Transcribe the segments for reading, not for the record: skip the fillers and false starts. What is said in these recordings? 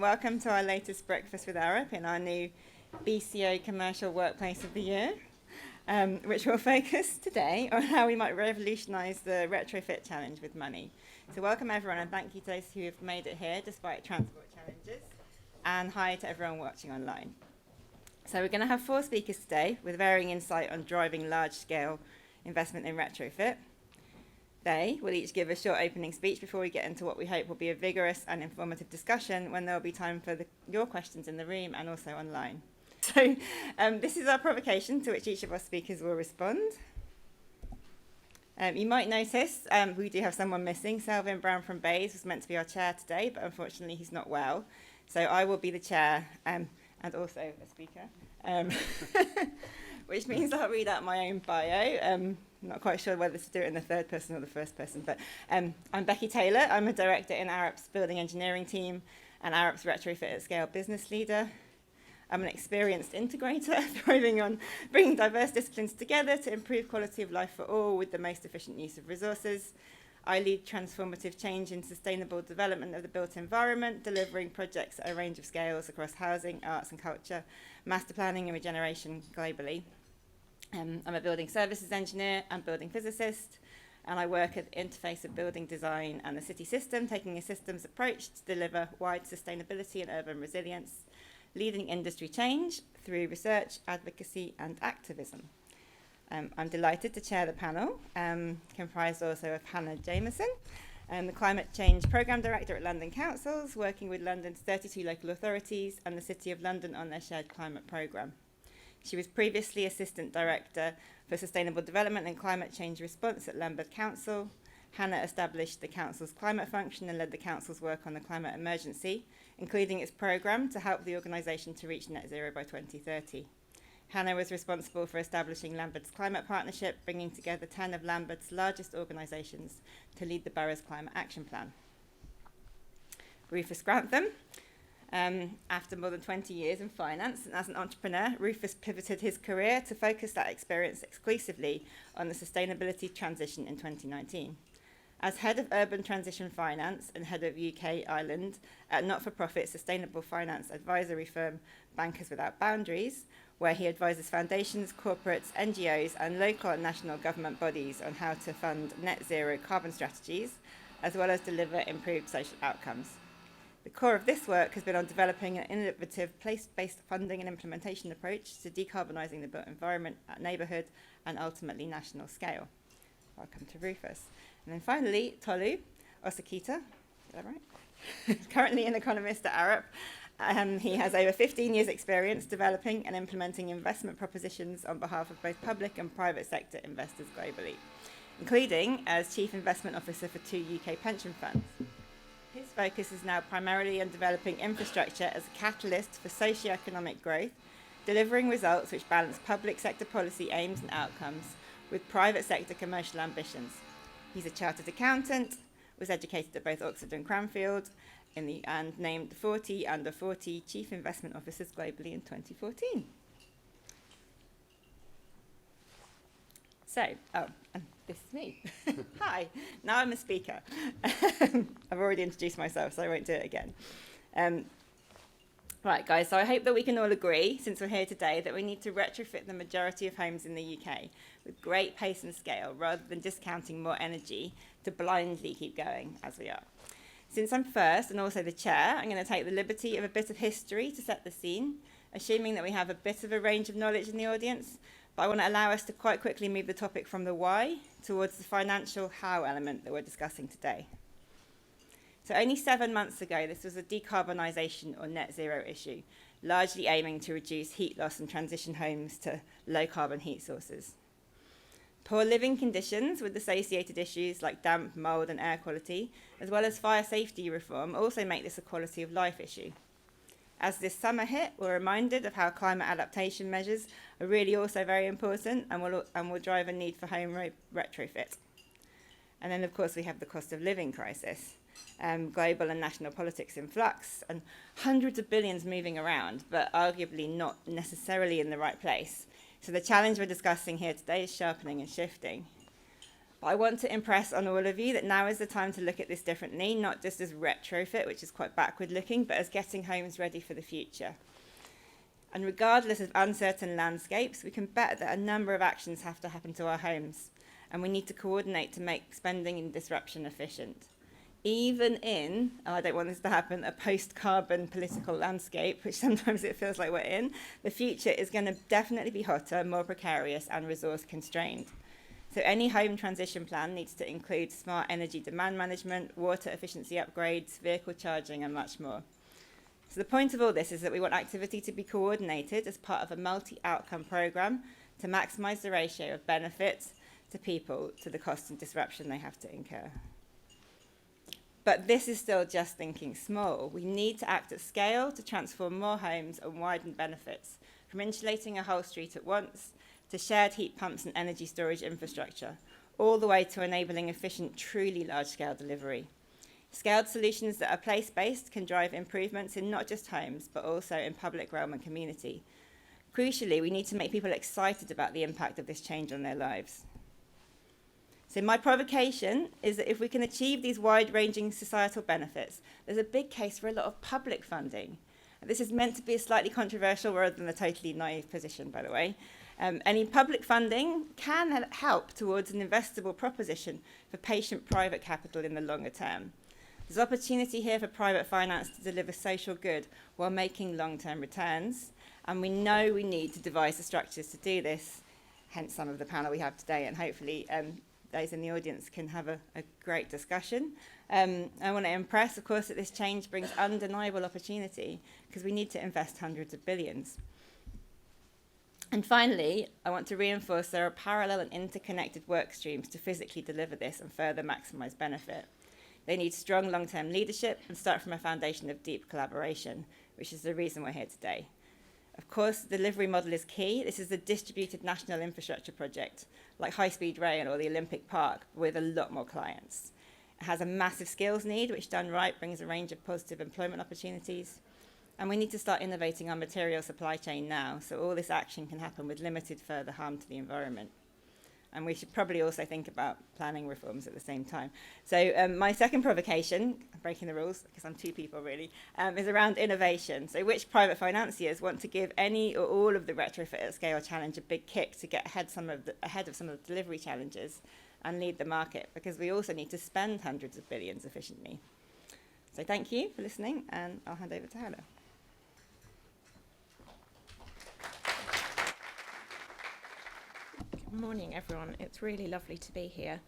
Welcome to our latest Breakfast with Arup in our new BCO Commercial Workplace of the Year, which will focus today on how we might revolutionise the retrofit challenge with money. So welcome everyone, and thank you to those who have made it here despite transport challenges, and hi to everyone watching online. So we're going to have 4 speakers today with varying insight on driving large-scale investment in retrofit. They will each give a short opening speech before we get into what we hope will be a vigorous and informative discussion when there will be time for your questions in the room and also online. So this is our provocation to which each of our speakers will respond. You might notice we do have someone missing. Selvin Brown from Bays was meant to be our chair today, but unfortunately he's not well. So I will be the chair and also a speaker, which means I'll read out my own bio. I'm not quite sure whether to do it in the third person or the first person, but I'm Becci Taylor. I'm a director in Arup's building engineering team and Arup's retrofit at scale business leader. I'm an experienced integrator, thriving on bringing diverse disciplines together to improve quality of life for all with the most efficient use of resources. I lead transformative change in sustainable development of the built environment, delivering projects at a range of scales across housing, arts and culture, master planning and regeneration globally. I'm a building services engineer and building physicist, and I work at the interface of building design and the city system, taking a systems approach to deliver wide sustainability and urban resilience, leading industry change through research, advocacy and activism. I'm delighted to chair the panel, comprised also of Hannah Jameson, the Climate Change Programme Director at London Councils, working with London's 32 local authorities and the City of London on their shared climate programme. She was previously Assistant Director for Sustainable Development and Climate Change Response at Lambeth Council. Hannah established the Council's climate function and led the Council's work on the climate emergency, including its programme to help the organisation to reach net zero by 2030. Hannah was responsible for establishing Lambeth's Climate Partnership, bringing together 10 of Lambeth's largest organisations to lead the borough's climate action plan. Rufus Grantham. After more than 20 years in finance and as an entrepreneur, Rufus pivoted his career to focus that experience exclusively on the sustainability transition in 2019. As head of urban transition finance and head of UK Ireland at not-for-profit sustainable finance advisory firm Bankers Without Boundaries, where he advises foundations, corporates, NGOs and local and national government bodies on how to fund net zero carbon strategies, as well as deliver improved social outcomes. The core of this work has been on developing an innovative place-based funding and implementation approach to decarbonising the built environment at neighbourhood and ultimately national scale. Welcome to Rufus. And then finally, Tolu Osekita, is that right? Currently an economist at Arup. He has over 15 years' experience developing and implementing investment propositions on behalf of both public and private sector investors globally, including as Chief Investment Officer for 2 UK pension funds. His focus is now primarily on developing infrastructure as a catalyst for socio-economic growth, delivering results which balance public sector policy aims and outcomes with private sector commercial ambitions. He's a chartered accountant, was educated at both Oxford and Cranfield, and named 40 under 40 Chief Investment Officers globally in 2014. So, and this is me. Hi, now I'm a speaker. I've already introduced myself, so I won't do it again. Right, guys, so I hope that we can all agree, since we're here today, that we need to retrofit the majority of homes in the UK with great pace and scale, rather than discounting more energy to blindly keep going as we are. Since I'm first and also the chair, I'm going to take the liberty of a bit of history to set the scene, assuming that we have a bit of a range of knowledge in the audience, but I want to allow us to quite quickly move the topic from the why towards the financial how element that we're discussing today. So only 7 months ago, this was a decarbonisation or net zero issue, largely aiming to reduce heat loss and transition homes to low carbon heat sources. Poor living conditions with associated issues like damp, mould and air quality, as well as fire safety reform, also make this a quality of life issue. As this summer hit, we're reminded of how climate adaptation measures are really also very important and will drive a need for home retrofit. And then, of course, we have the cost of living crisis, global and national politics in flux, and hundreds of billions moving around, but arguably not necessarily in the right place. So the challenge we're discussing here today is sharpening and shifting. But I want to impress on all of you that now is the time to look at this differently, not just as retrofit, which is quite backward looking, but as getting homes ready for the future. And regardless of uncertain landscapes, we can bet that a number of actions have to happen to our homes, and we need to coordinate to make spending and disruption efficient. Even in, I don't want this to happen, a post-carbon political landscape, which sometimes it feels like we're in, the future is going to definitely be hotter, more precarious, and resource constrained. So any home transition plan needs to include smart energy demand management, water efficiency upgrades, vehicle charging, and much more. So the point of all this is that we want activity to be coordinated as part of a multi-outcome programme to maximise the ratio of benefits to people to the cost and disruption they have to incur. But this is still just thinking small. We need to act at scale to transform more homes and widen benefits, from insulating a whole street at once to shared heat pumps and energy storage infrastructure, all the way to enabling efficient, truly large-scale delivery. Scaled solutions that are place-based can drive improvements in not just homes, but also in public realm and community. Crucially, we need to make people excited about the impact of this change on their lives. So my provocation is that if we can achieve these wide-ranging societal benefits, there's a big case for a lot of public funding. This is meant to be a slightly controversial rather than a totally naive position, by the way. Any public funding can help towards an investable proposition for patient private capital in the longer term. There's opportunity here for private finance to deliver social good while making long-term returns, and we know we need to devise the structures to do this, hence some of the panel we have today, and hopefully those in the audience can have a great discussion. I want to impress, of course, that this change brings undeniable opportunity because we need to invest hundreds of billions. And finally, I want to reinforce there are parallel and interconnected work streams to physically deliver this and further maximise benefit. They need strong long-term leadership and start from a foundation of deep collaboration, which is the reason we're here today. Of course, the delivery model is key. This is a distributed national infrastructure project, like high-speed rail or the Olympic Park, with a lot more clients. It has a massive skills need, which done right brings a range of positive employment opportunities. And we need to start innovating our material supply chain now, so all this action can happen with limited further harm to the environment. And we should probably also think about planning reforms at the same time. So my second provocation, breaking the rules, because I'm two people really, is around innovation. So which private financiers want to give any or all of the retrofit at scale challenge a big kick to get ahead of some of the delivery challenges and lead the market? Because we also need to spend hundreds of billions efficiently. So thank you for listening, and I'll hand over to Hannah. Good morning, everyone. It's really lovely to be here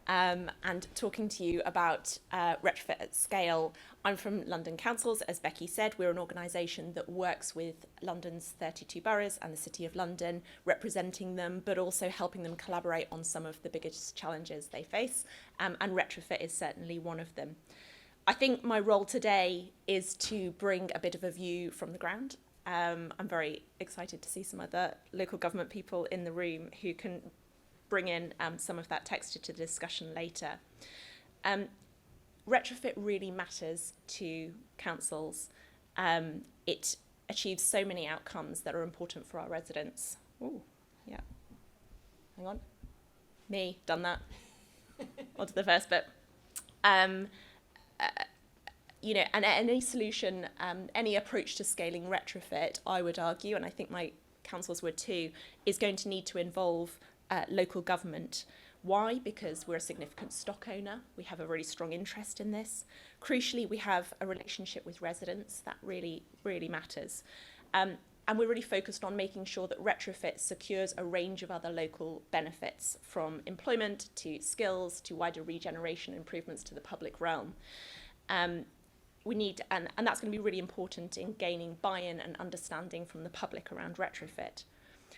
and talking to you about retrofit at scale. I'm from London Councils. As Becky said, we're an organisation that works with London's 32 boroughs and the City of London, representing them, but also helping them collaborate on some of the biggest challenges they face, and retrofit is certainly one of them. I think my role today is to bring a bit of a view from the ground. I'm very excited to see some other local government people in the room who can bring in some of that texture to the discussion later. Retrofit really matters to councils. It achieves so many outcomes that are important for our residents. Oh, yeah. Hang on. Me, done that. On to the first bit. You know, and any solution, any approach to scaling retrofit, I would argue, and I think my councils would too, is going to need to involve local government. Why? Because we're a significant stock owner. We have a really strong interest in this. Crucially, we have a relationship with residents that really, really matters. And we're really focused on making sure that retrofit secures a range of other local benefits, from employment to skills to wider regeneration improvements to the public realm. We need, and that's going to be really important in gaining buy-in and understanding from the public around retrofit.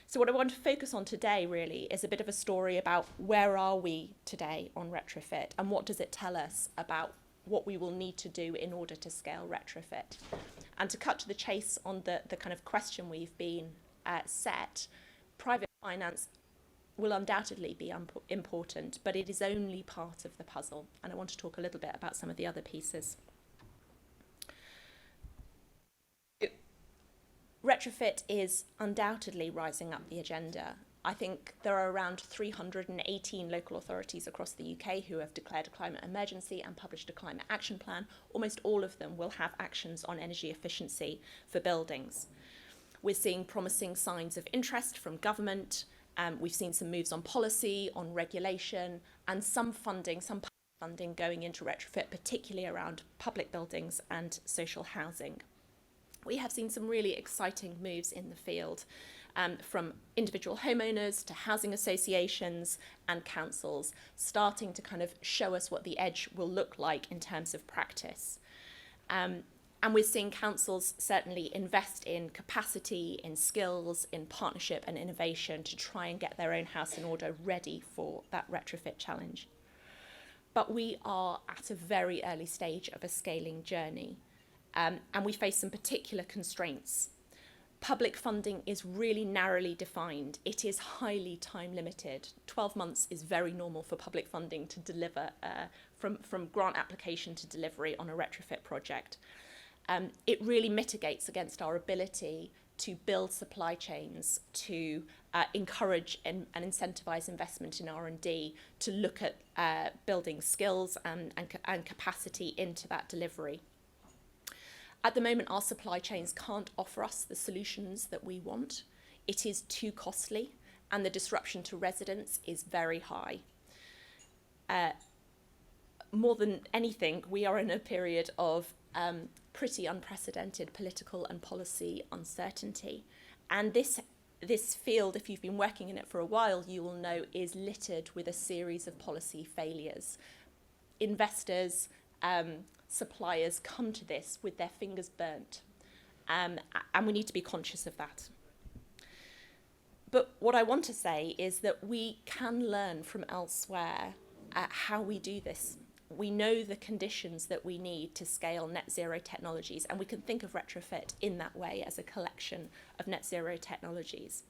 So what I want to focus on today really is a bit of a story about where are we today on retrofit and what does it tell us about what we will need to do in order to scale retrofit. And to cut to the chase on the kind of question we've been set, private finance will undoubtedly be important, but it is only part of the puzzle. And I want to talk a little bit about some of the other pieces. Retrofit is undoubtedly rising up the agenda. I think there are around 318 local authorities across the UK who have declared a climate emergency and published a climate action plan. Almost all of them will have actions on energy efficiency for buildings. We're seeing promising signs of interest from government. We've seen some moves on policy, on regulation, and some funding, some public funding going into retrofit, particularly around public buildings and social housing. We have seen some really exciting moves in the field, from individual homeowners to housing associations and councils, starting to kind of show us what the edge will look like in terms of practice. And we're seeing councils certainly invest in capacity, in skills, in partnership and innovation to try and get their own house in order ready for that retrofit challenge. But we are at a very early stage of a scaling journey, and we face some particular constraints. Public funding is really narrowly defined. It is highly time limited. 12 months is very normal for public funding to deliver from grant application to delivery on a retrofit project. It really mitigates against our ability to build supply chains, to encourage and incentivise investment in R&D, to look at building skills and capacity into that delivery. At the moment, our supply chains can't offer us the solutions that we want. It is too costly, and the disruption to residents is very high. More than anything, we are in a period of pretty unprecedented political and policy uncertainty. And this field, if you've been working in it for a while, you will know is littered with a series of policy failures. Investors, suppliers come to this with their fingers burnt, and we need to be conscious of that. But what I want to say is that we can learn from elsewhere how we do this. We know the conditions that we need to scale net zero technologies, and we can think of retrofit in that way as a collection of net zero technologies.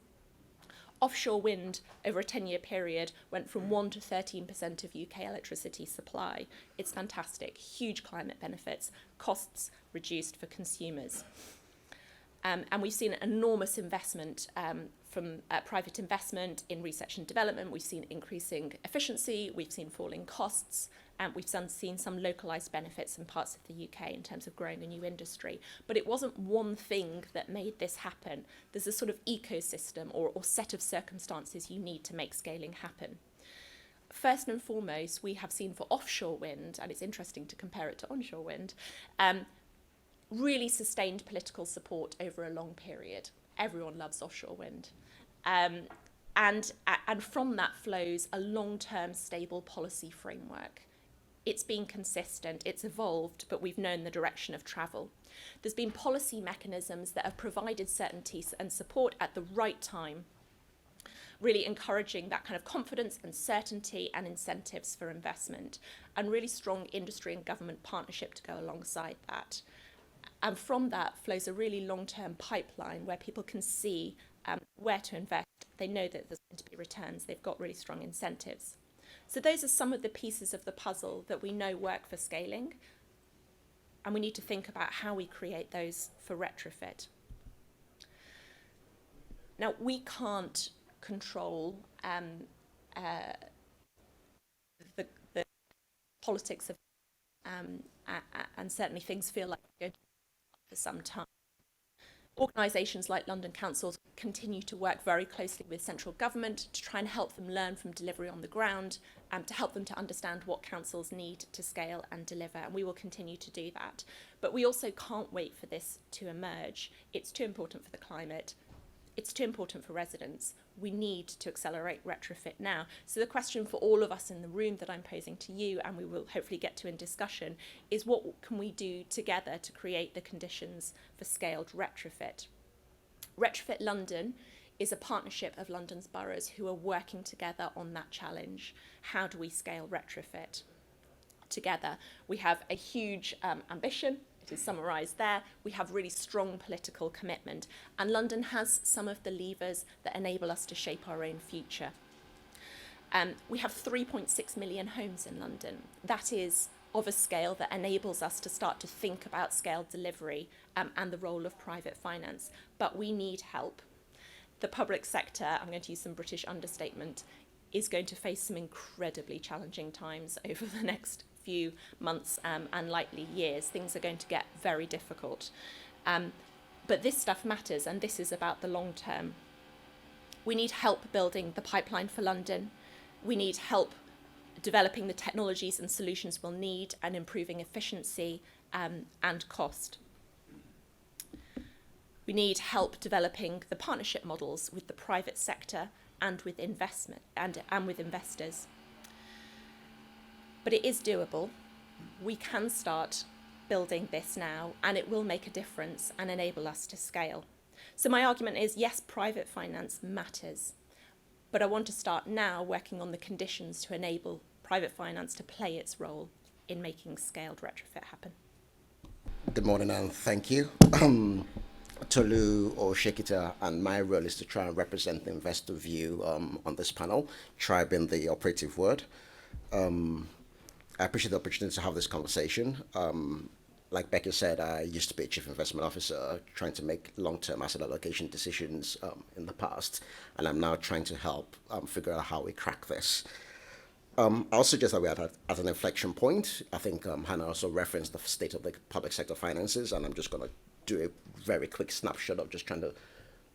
Offshore wind over a 10-year period went from 1 to 13% of UK electricity supply. It's fantastic, huge climate benefits, costs reduced for consumers. And we've seen enormous investment from private investment in research and development. We've seen increasing efficiency, we've seen falling costs, and we've seen some localised benefits in parts of the UK in terms of growing a new industry. But it wasn't one thing that made this happen. There's a sort of ecosystem or set of circumstances you need to make scaling happen. First and foremost, we have seen for offshore wind, and it's interesting to compare it to onshore wind, really sustained political support over a long period. Everyone loves offshore wind. And from that flows a long-term stable policy framework. It's been consistent, it's evolved, but we've known the direction of travel. There's been policy mechanisms that have provided certainty and support at the right time, really encouraging that kind of confidence and certainty and incentives for investment, and really strong industry and government partnership to go alongside that. And from that flows a really long-term pipeline where people can see where to invest. They know that there's going to be returns. They've got really strong incentives. So those are some of the pieces of the puzzle that we know work for scaling. And we need to think about how we create those for retrofit. Now, we can't control the politics of and certainly things feel like they're going to be for some time. Organisations like London Councils continue to work very closely with central government to try and help them learn from delivery on the ground, to help them to understand what councils need to scale and deliver, and we will continue to do that. But we also can't wait for this to emerge. It's too important for the climate. It's too important for residents. We need to accelerate retrofit now. So the question for all of us in the room that I'm posing to you, and we will hopefully get to in discussion, is what can we do together to create the conditions for scaled retrofit? Retrofit London is a partnership of London's boroughs who are working together on that challenge. How do we scale retrofit together? We have a huge ambition. It is summarised there. We have really strong political commitment, and London has some of the levers that enable us to shape our own future. We have 3.6 million homes in London. That is of a scale that enables us to start to think about scale delivery and the role of private finance. But we need help. the public sector, I'm going to use some British understatement, is going to face some incredibly challenging times over the next few months and likely years. Things are going to get very difficult. But this stuff matters, and this is about the long term. We need help building the pipeline for London. We need help developing the technologies and solutions we'll need and improving efficiency and cost. We need help developing the partnership models with the private sector and with investment and with investors. But it is doable. We can start building this now, and it will make a difference and enable us to scale. So my argument is, yes, private finance matters, but I want to start now working on the conditions to enable private finance to play its role in making scaled retrofit happen. Good morning and thank you. Tolu Osekita, and my role is to try and represent the investor view on this panel, try being the operative word. I appreciate the opportunity to have this conversation. Like Becci said, I used to be a chief investment officer trying to make long-term asset allocation decisions in the past, and I'm now trying to help figure out how we crack this. I'll suggest that we are at an inflection point. I think Hannah also referenced the state of the public sector finances, and I'm just going to do a very quick snapshot of just trying to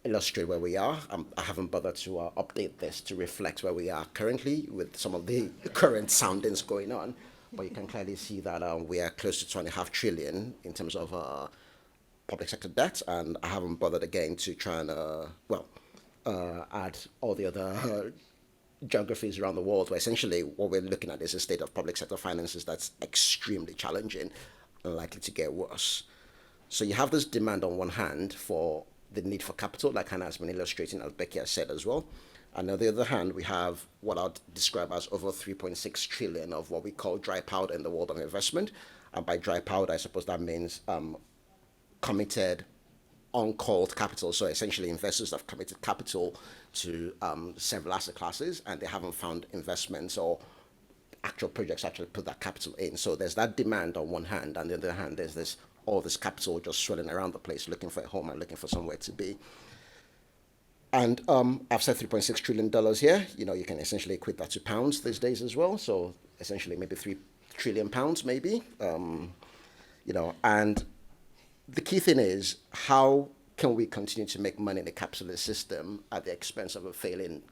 illustrate where we are. I haven't bothered to update this to reflect where we are currently with some of the current soundings going on, but you can clearly see that we are close to 2.5 trillion in terms of public sector debt, and I haven't bothered again to try and add all the other geographies around the world, where essentially what we're looking at is a state of public sector finances that's extremely challenging and likely to get worse. So you have this demand on one hand for the need for capital, like Hannah has been illustrating, as Becci has said as well. And on the other hand, we have what I'd describe as over 3.6 trillion of what we call dry powder in the world of investment. And by dry powder, I suppose that means committed, uncalled capital. So essentially investors have committed capital to several asset classes, and they haven't found investments or actual projects actually put that capital in. So there's that demand on one hand, and on the other hand, there's all this capital just swirling around the place, looking for a home and looking for somewhere to be. And I've said $3.6 trillion here. You can essentially equate that to pounds these days as well. So essentially maybe 3 trillion pounds, maybe. And the key thing is, how can we continue to make money in the capitalist system at the expense of a failing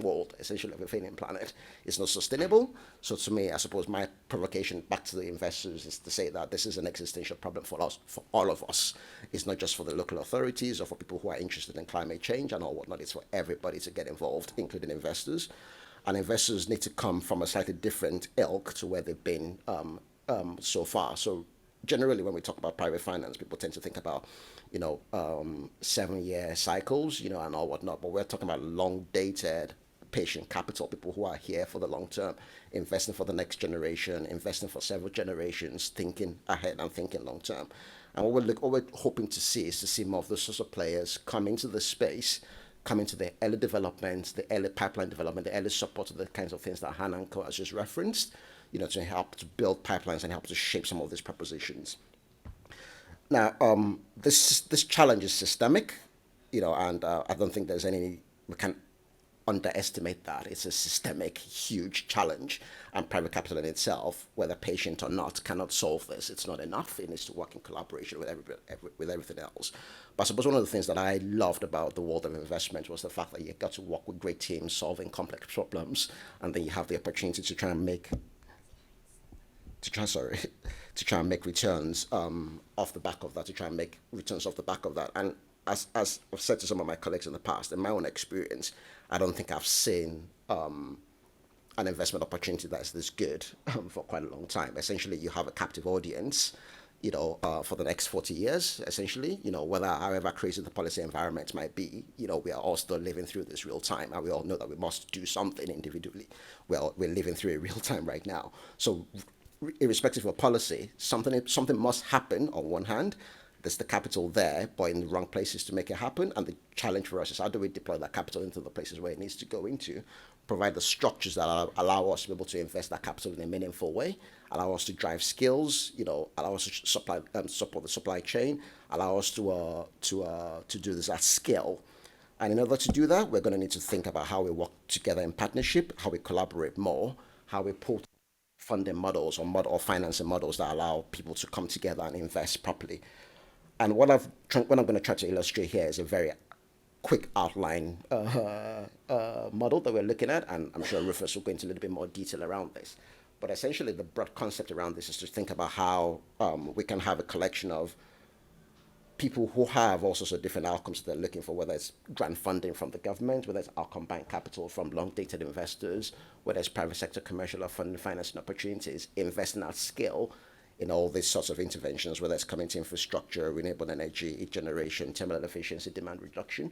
world, essentially of a failing planet? It's not sustainable. So to me, I suppose my provocation back to the investors is to say that this is an existential problem for us, for all of us. It's not just for the local authorities or for people who are interested in climate change and all whatnot. It's for everybody to get involved, including investors. And investors need to come from a slightly different ilk to where they've been so far. So generally, when we talk about private finance, people tend to think about 7-year cycles, and all whatnot. But we're talking about long-dated, patient capital, people who are here for the long term, investing for the next generation, investing for several generations, thinking ahead and thinking long term. And what we're hoping to see is to see more of those sorts of players come into the space, come into the early development, the early pipeline development, the early support of the kinds of things that Hannah and Co has just referenced, to help to build pipelines and help to shape some of these propositions. Now, this challenge is systemic, and I don't think there's we can underestimate that. It's a systemic, huge challenge, and private capital in itself, whether patient or not, cannot solve this. It's not enough. It needs to work in collaboration with everything else. But I suppose one of the things that I loved about the world of investment was the fact that you got to work with great teams solving complex problems, and then you have the opportunity to try and make returns off the back of that, And as I've said to some of my colleagues in the past, in my own experience, I don't think I've seen an investment opportunity that is this good for quite a long time. Essentially, you have a captive audience, for the next 40 years, essentially, however crazy the policy environment might be, we are all still living through this real time, and we all know that we must do something individually. Well, we're living through a real time right now. So irrespective of policy, something must happen on one hand. There's the capital there, but in the wrong places to make it happen. And the challenge for us is, how do we deploy that capital into the places where it needs to go into, provide the structures that allow us to be able to invest that capital in a meaningful way, allow us to drive skills, allow us to support the supply chain, allow us to do this at scale. And in order to do that, we're going to need to think about how we work together in partnership, how we collaborate more, how we put funding models or financing models that allow people to come together and invest properly. And what I'm going to try to illustrate here is a very quick outline model that we're looking at, and I'm sure Rufus will go into a little bit more detail around this. But essentially, the broad concept around this is to think about how we can have a collection of people who have all sorts of different outcomes that they're looking for, whether it's grant funding from the government, whether it's outcome-backed capital from long-dated investors, whether it's private sector commercial or funding financing opportunities, investing at scale in all these sorts of interventions, whether it's community infrastructure, renewable energy, generation, terminal efficiency, demand reduction,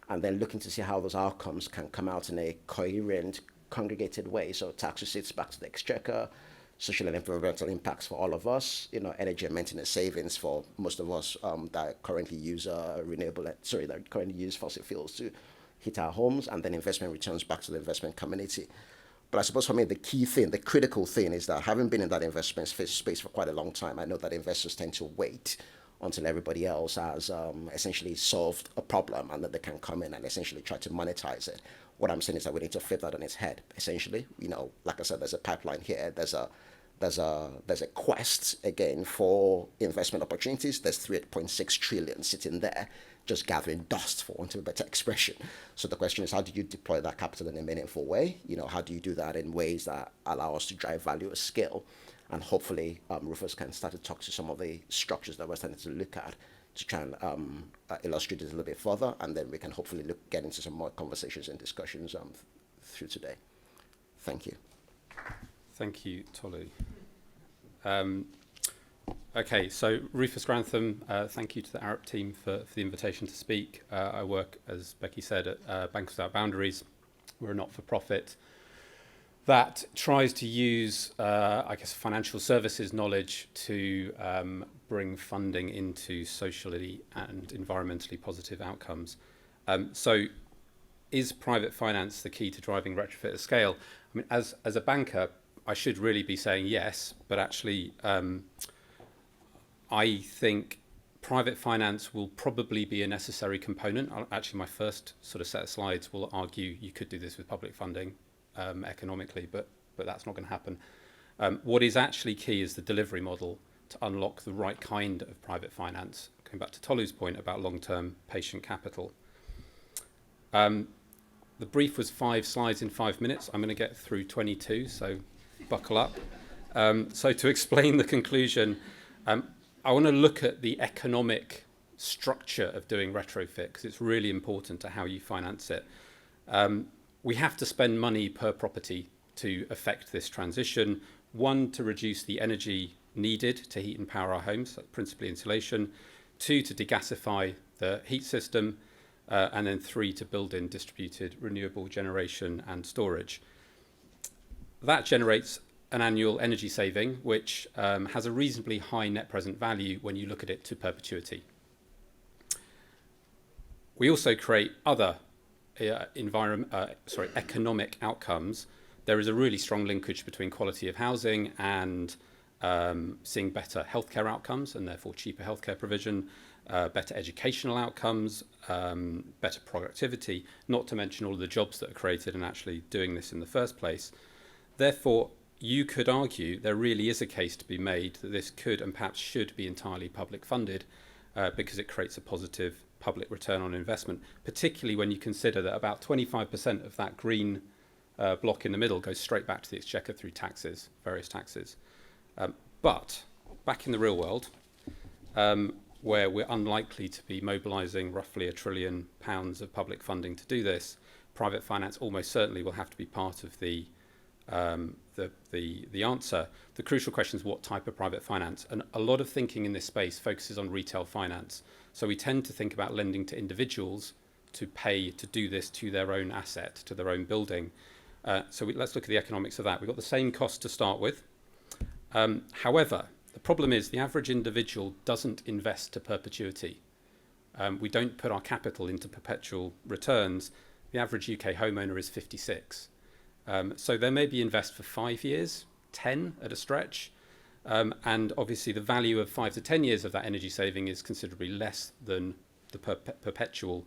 and then looking to see how those outcomes can come out in a coherent, congregated way. So tax receipts back to the exchequer, social and environmental impacts for all of us, energy and maintenance savings for most of us that currently use that currently use fossil fuels to heat our homes, and then investment returns back to the investment community. But I suppose for me, the key thing, the critical thing is that having been in that investment space for quite a long time, I know that investors tend to wait until everybody else has essentially solved a problem and that they can come in and essentially try to monetize it. What I'm saying is that we need to flip that on its head, essentially. Like I said, there's a pipeline here. There's a quest, again, for investment opportunities. There's 3.6 trillion sitting there, just gathering dust, for want of a better expression. So the question is, how do you deploy that capital in a meaningful way? How do you do that in ways that allow us to drive value at scale? And hopefully, Rufus can start to talk to some of the structures that we're starting to look at to try and illustrate this a little bit further, and then we can hopefully get into some more conversations and discussions through today. Thank you. Thank you, Tolu. Okay, so Rufus Grantham, thank you to the Arup team for the invitation to speak. I work, as Becky said, at Bankers Without Boundaries. We're a not-for-profit that tries to use, financial services knowledge to bring funding into socially and environmentally positive outcomes. So is private finance the key to driving retrofit at scale? I mean, as a banker, I should really be saying yes, but actually I think private finance will probably be a necessary component. Actually, my first sort of set of slides will argue you could do this with public funding economically, but that's not going to happen. What is actually key is the delivery model to unlock the right kind of private finance. Going back to Tolu's point about long-term patient capital. The brief was 5 slides in 5 minutes. I'm going to get through 22, so buckle up. So to explain the conclusion, I want to look at the economic structure of doing retrofit because it's really important to how you finance it. We have to spend money per property to affect this transition. 1, to reduce the energy needed to heat and power our homes, principally insulation. 2, to degasify the heat system. And then 3, to build in distributed renewable generation and storage. That generates an annual energy saving, which has a reasonably high net present value when you look at it to perpetuity. We also create other economic outcomes. There is a really strong linkage between quality of housing and seeing better healthcare outcomes and therefore cheaper healthcare provision, better educational outcomes, better productivity, not to mention all of the jobs that are created in actually doing this in the first place. Therefore, you could argue there really is a case to be made that this could and perhaps should be entirely public funded because it creates a positive public return on investment, particularly when you consider that about 25% of that green block in the middle goes straight back to the exchequer through taxes, various taxes. But back in the real world, where we're unlikely to be mobilising roughly £1 trillion of public funding to do this, private finance almost certainly will have to be part of the answer. The crucial question is what type of private finance, and a lot of thinking in this space focuses on retail finance. So we tend to think about lending to individuals to pay to do this to their own asset, to their own building. Let's look at the economics of that. We've got the same cost to start with. However, the problem is the average individual doesn't invest to perpetuity. We don't put our capital into perpetual returns. The average UK homeowner is 56. So there may be invest for 5 years, 10 at a stretch. And obviously the value of 5 to 10 years of that energy saving is considerably less than the perpetual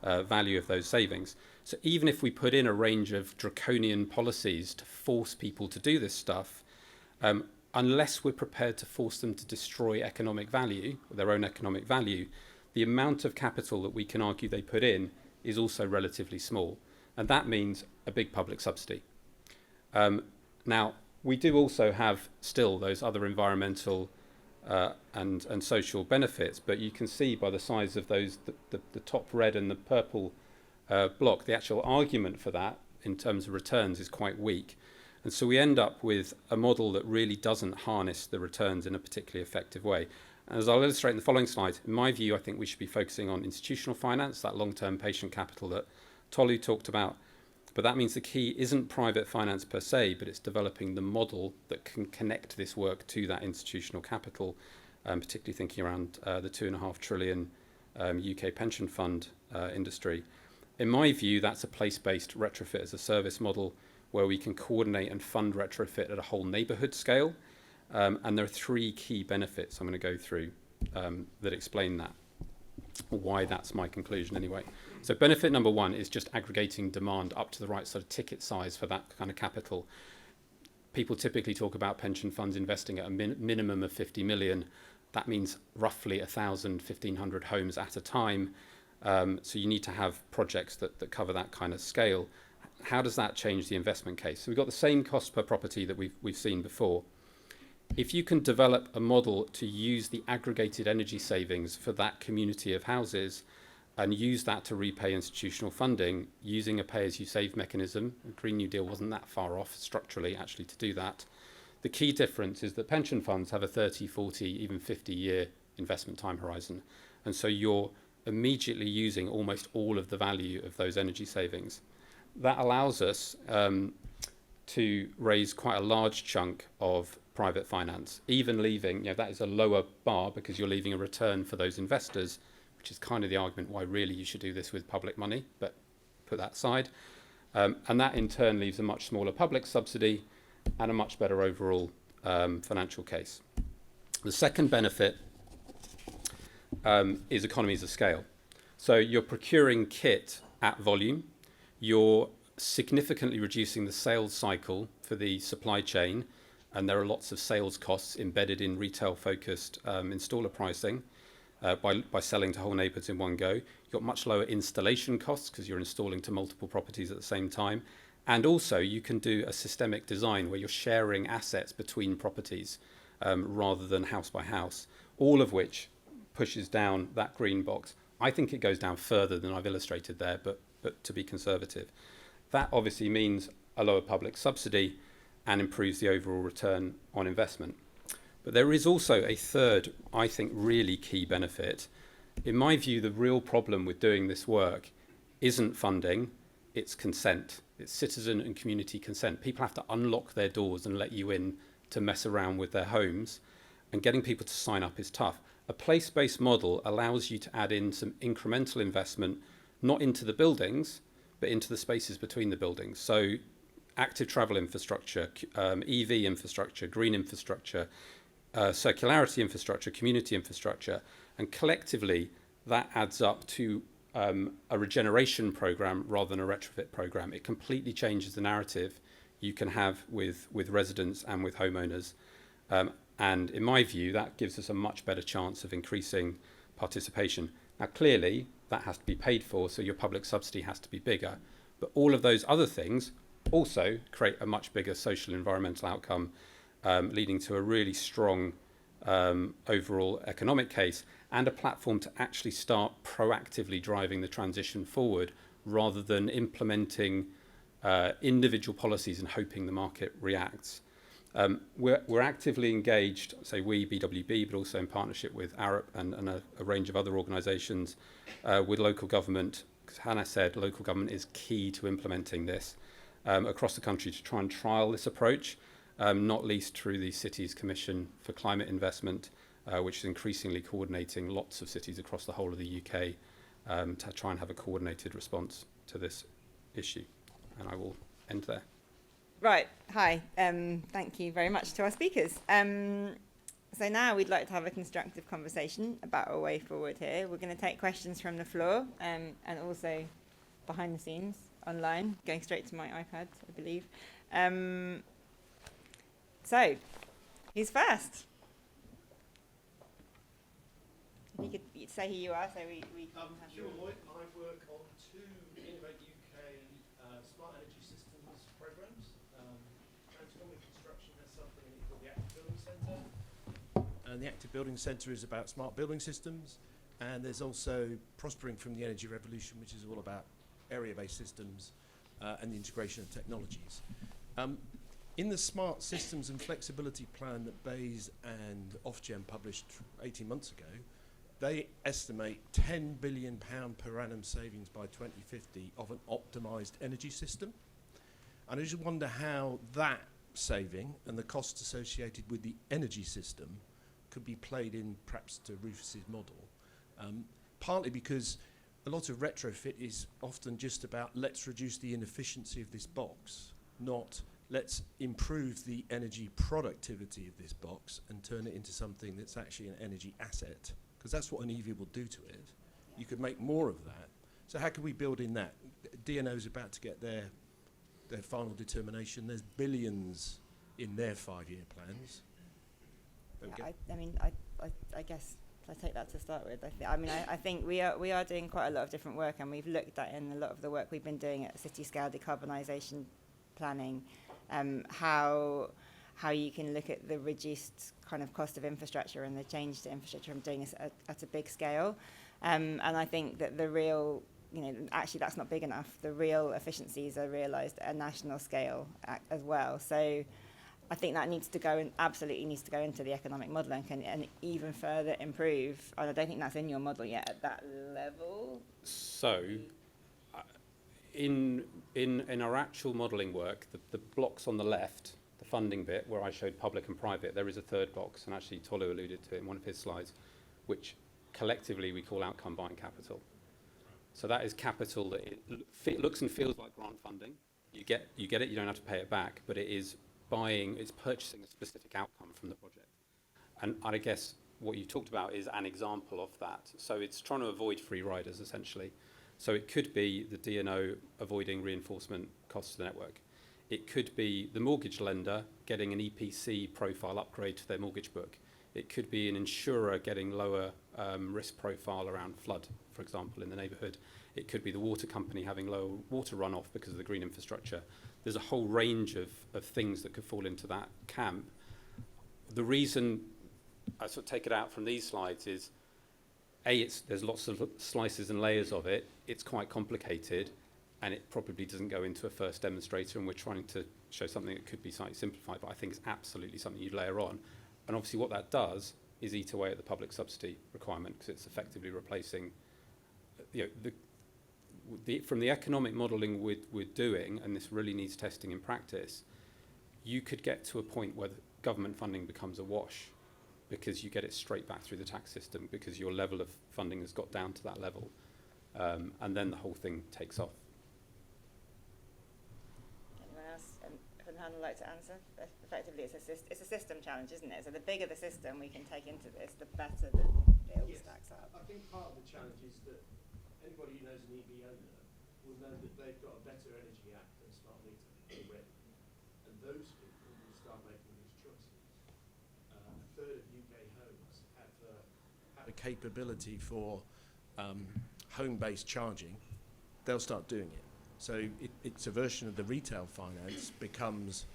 value of those savings. So even if we put in a range of draconian policies to force people to do this stuff, unless we're prepared to force them to destroy economic value, their own economic value, the amount of capital that we can argue they put in is also relatively small. And that means a big public subsidy. Now, we do also have still those other environmental and social benefits, but you can see by the size of those, the top red and the purple block, the actual argument for that in terms of returns is quite weak. And so we end up with a model that really doesn't harness the returns in a particularly effective way. And as I'll illustrate in the following slide, in my view, I think we should be focusing on institutional finance, that long-term patient capital that Tolu talked about. But that means the key isn't private finance per se, but it's developing the model that can connect this work to that institutional capital, particularly thinking around the 2.5 trillion UK pension fund industry. In my view, that's a place-based retrofit as a service model where we can coordinate and fund retrofit at a whole neighbourhood scale. And there are three key benefits I'm going to go through that explain that, or why that's my conclusion anyway. So benefit number one is just aggregating demand up to the right sort of ticket size for that kind of capital. People typically talk about pension funds investing at a minimum of 50 million. That means roughly 1,000, 1,500 homes at a time. So you need to have projects that cover that kind of scale. How does that change the investment case? So we've got the same cost per property that we've seen before. If you can develop a model to use the aggregated energy savings for that community of houses and use that to repay institutional funding using a pay-as-you-save mechanism, the Green New Deal wasn't that far off structurally actually to do that. The key difference is that pension funds have a 30, 40, even 50-year investment time horizon. And so you're immediately using almost all of the value of those energy savings. That allows us to raise quite a large chunk of private finance, even leaving, that is a lower bar because you're leaving a return for those investors, which is kind of the argument why really you should do this with public money, but put that aside. And that in turn leaves a much smaller public subsidy and a much better overall financial case. The second benefit is economies of scale. So you're procuring kit at volume, you're significantly reducing the sales cycle for the supply chain, and there are lots of sales costs embedded in retail-focused installer pricing by selling to whole neighbourhoods in one go. You've got much lower installation costs because you're installing to multiple properties at the same time. And also you can do a systemic design where you're sharing assets between properties rather than house by house, all of which pushes down that green box. I think it goes down further than I've illustrated there, but to be conservative. That obviously means a lower public subsidy and improves the overall return on investment. But there is also a third, I think, really key benefit. In my view, the real problem with doing this work isn't funding, it's consent. It's citizen and community consent. People have to unlock their doors and let you in to mess around with their homes, and getting people to sign up is tough. A place-based model allows you to add in some incremental investment, not into the buildings, but into the spaces between the buildings. So active travel infrastructure, EV infrastructure, green infrastructure, circularity infrastructure, community infrastructure, and collectively that adds up to a regeneration program rather than a retrofit program. It completely changes the narrative you can have with residents and with homeowners. And in my view, that gives us a much better chance of increasing participation. Now, clearly, that has to be paid for, so your public subsidy has to be bigger. But all of those other things also create a much bigger social environmental outcome, leading to a really strong overall economic case and a platform to actually start proactively driving the transition forward rather than implementing individual policies and hoping the market reacts. We're actively engaged, say we, BWB, but also in partnership with Arup and a range of other organisations with local government, because Hannah said local government is key to implementing this across the country to try and trial this approach, not least through the Cities Commission for Climate Investment, which is increasingly coordinating lots of cities across the whole of the UK to try and have a coordinated response to this issue. And I will end there. Right. Hi. Thank you very much to our speakers. So now we'd like to have a constructive conversation about a way forward here. We're going to take questions from the floor and also behind the scenes online, going straight to my iPad, I believe. So, who's first? If you could say who you are, so we have Stuart Lloyd. I work on 2 Innovate UK smart energy systems programs. Transforming construction has something in it called the Active Building Centre. And the Active Building Centre is about smart building systems. And there's also Prospering from the Energy Revolution, which is all about area-based systems and the integration of technologies. In the Smart Systems and Flexibility Plan that Bayes and Ofgem published 18 months ago, they estimate £10 billion per annum savings by 2050 of an optimised energy system. And I just wonder how that saving and the costs associated with the energy system could be played in perhaps to Rufus's model. Partly because a lot of retrofit is often just about let's reduce the inefficiency of this box, not let's improve the energy productivity of this box and turn it into something that's actually an energy asset, because that's what an EV will do to it. You could make more of that. So how can we build in that? DNO is about to get their final determination. There's billions in their 5-year plans. I guess I take that to start with. I think we are doing quite a lot of different work, and we've looked at in a lot of the work we've been doing at city scale decarbonisation planning, how you can look at the reduced kind of cost of infrastructure and the change to infrastructure from doing this at a big scale. And I think that the real, actually that's not big enough. The real efficiencies are realised at a national scale as well. So I think that absolutely needs to go into the economic model and even further improve. And I don't think that's in your model yet at that level. So, in our actual modelling work, the blocks on the left, the funding bit, where I showed public and private, there is a third box, and actually Tolu alluded to it in one of his slides, which collectively we call outcome buying capital. So that is capital that it looks and feels like grant funding. You get it, you don't have to pay it back, but it's purchasing a specific outcome from the project. And I guess what you talked about is an example of that. So it's trying to avoid free riders, essentially. So it could be the DNO avoiding reinforcement costs to the network. It could be the mortgage lender getting an EPC profile upgrade to their mortgage book. It could be an insurer getting lower risk profile around flood, for example, in the neighbourhood. It could be the water company having lower water runoff because of the green infrastructure. There's a whole range of things that could fall into that camp. The reason I sort of take it out from these slides is, there's lots of slices and layers of it. It's quite complicated, and it probably doesn't go into a first demonstrator, and we're trying to show something that could be slightly simplified, but I think it's absolutely something you'd layer on. And obviously what that does is eat away at the public subsidy requirement, because it's effectively replacing, from the economic modelling we're doing, and this really needs testing in practice, you could get to a point where the government funding becomes a wash, because you get it straight back through the tax system, because your level of funding has got down to that level, and then the whole thing takes off. Anyone else from the panel like to answer? Effectively, it's a system challenge, isn't it? So the bigger the system we can take into this, the better the bill stacks up. I think part of the challenge is that anybody who knows an EV owner will know that they've got a better energy app than smart meter already, and those people will start making these choices. A third of UK homes have a capability for home-based charging. They'll start doing it. So it's a version of the retail finance becomes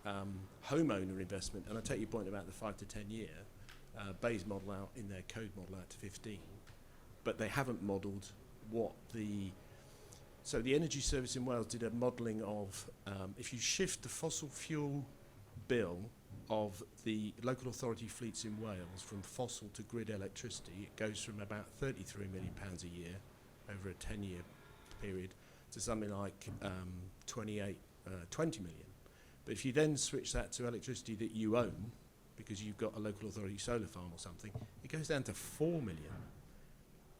homeowner investment. And I take your point about the 5 to 10 year. Bayes model out in their code model out to 15, but they haven't modelled what so the Energy Service in Wales did a modelling of if you shift the fossil fuel bill of the local authority fleets in Wales from fossil to grid electricity, it goes from about £33 million a year over a 10-year period to something like 20 million. But if you then switch that to electricity that you own, because you've got a local authority solar farm or something, it goes down to 4 million.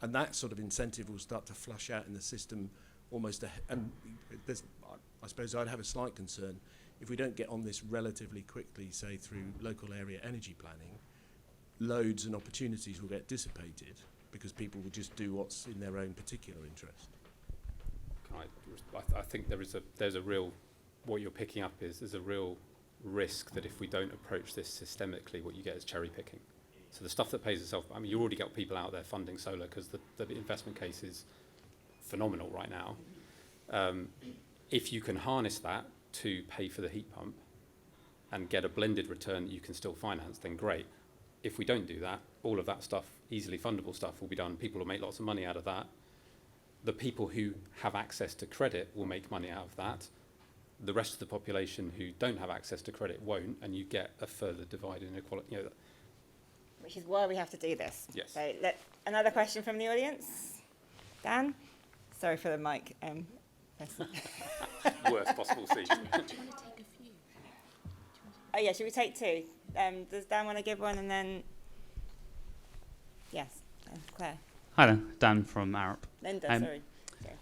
And that sort of incentive will start to flush out in the system almost. And I suppose I'd have a slight concern if we don't get on this relatively quickly, say through local area energy planning, loads and opportunities will get dissipated because people will just do what's in their own particular interest. I think there's a real, what you're picking up is there's a real risk that if we don't approach this systemically, what you get is cherry picking. So the stuff that pays itself, I mean, you already got people out there funding solar because the investment case is phenomenal right now. If you can harness that to pay for the heat pump and get a blended return that you can still finance, then great. If we don't do that, all of that stuff, easily fundable stuff, will be done. People will make lots of money out of that. The people who have access to credit will make money out of that. The rest of the population who don't have access to credit won't, and you get a further divide in inequality. You know, Which is why we have to do this. Yes. So another question from the audience. Dan? Sorry for the mic. Person. worst possible seat. Oh yeah, should we take two? Does Dan want to give one, and then yes, Claire. Hi there, Dan from Arup. Linda, sorry.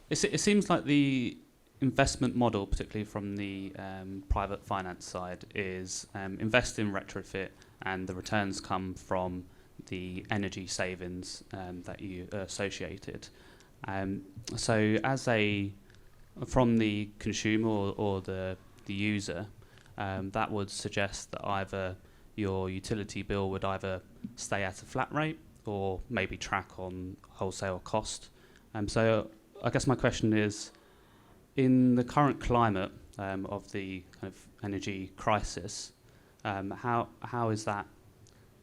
It seems like the investment model, particularly from the private finance side, is invest in retrofit, and the returns come from the energy savings that you associated. So from the consumer or the user, that would suggest that either your utility bill would either stay at a flat rate or maybe track on wholesale cost. So I guess my question is, in the current climate of the kind of energy crisis, how is that?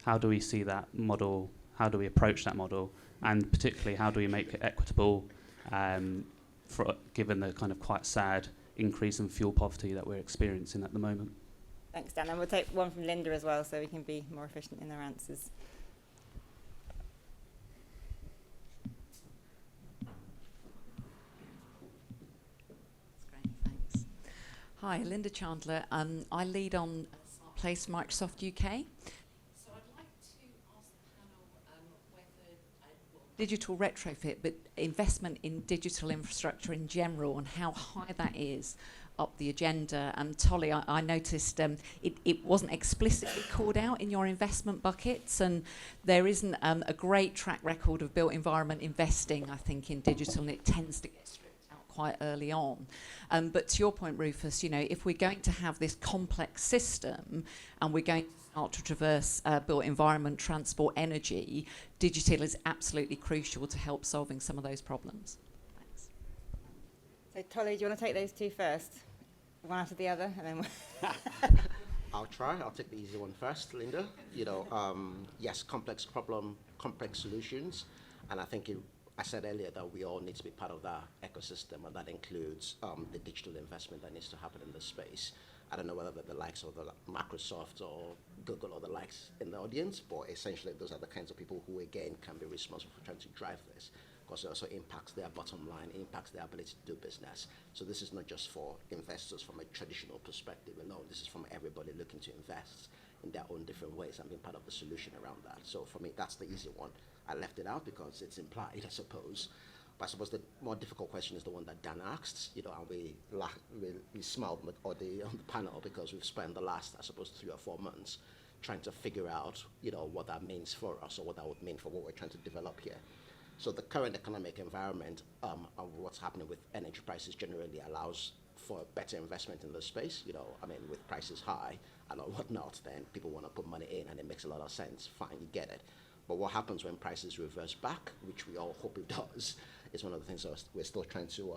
How do we see that model? How do we approach that model? And particularly, how do we make it equitable, given the kind of quite sad increase in fuel poverty that we're experiencing at the moment? Thanks, Dan. And we'll take one from Linda as well, so we can be more efficient in our answers. That's great, thanks. Hi, Linda Chandler. I lead on Place Microsoft UK. So I'd like to ask the panel whether digital retrofit, but investment in digital infrastructure in general, and how high that is up the agenda. And Tolly, I noticed it wasn't explicitly called out in your investment buckets, and there isn't a great track record of built environment investing, I think, in digital, and it tends to get stripped out quite early on. But to your point, Rufus, you know, if we're going to have this complex system and we're going to start to traverse built environment, transport, energy, digital is absolutely crucial to help solving some of those problems. Thanks. So, Tolly, do you want to take those two first? One after the other, and then I'll try. I'll take the easy one first, Linda. You know, yes, complex problem, complex solutions, and I think I said earlier that we all need to be part of that ecosystem, and that includes the digital investment that needs to happen in this space. I don't know whether the likes of the Microsoft or Google or the likes in the audience, but essentially those are the kinds of people who, again, can be responsible for trying to drive this, because it also impacts their bottom line, impacts their ability to do business. So this is not just for investors from a traditional perspective alone. This is from everybody looking to invest in their own different ways and being part of the solution around that. So for me, that's the easy one. I left it out because it's implied, I suppose. But I suppose the more difficult question is the one that Dan asked, you know, and we smiled on the panel because we've spent the last, I suppose, 3 or 4 months trying to figure out, you know, what that means for us, or what that would mean for what we're trying to develop here. So the current economic environment and what's happening with energy prices generally allows for better investment in this space. You know, I mean, with prices high and whatnot, then people want to put money in, and it makes a lot of sense. Fine, you get it. But what happens when prices reverse back, which we all hope it does, is one of the things that we're still trying to